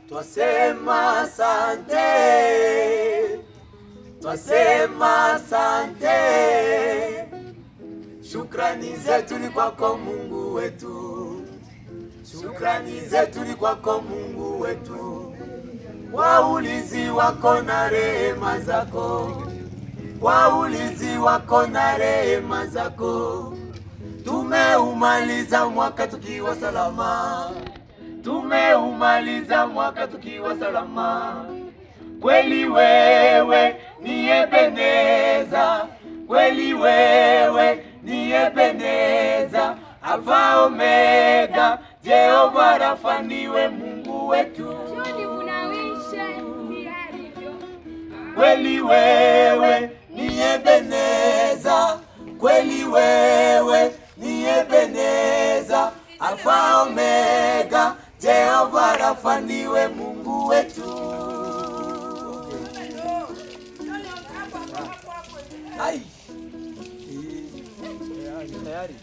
Twasema asante, twasema asante. Shukrani zetu ni kwako Mungu wetu, shukrani zetu ni kwako Mungu wetu. Kwa ulinzi wako na rehema zako, kwa ulinzi wako na rehema zako. Tumeumaliza mwaka tukiwa salama, tumeumaliza mwaka tukiwa salama. Kweli wewe ni Ebeneza, kweli wewe ni Ebeneza. Alfa Omega, Jehova Rafa niwe Mungu wetu. Kweli wewe ni Ebeneza, kweli wewe ni Ebeneza. Alfa Omega, Jehova Rafa niwe Mungu wetu. Ai. Tayari.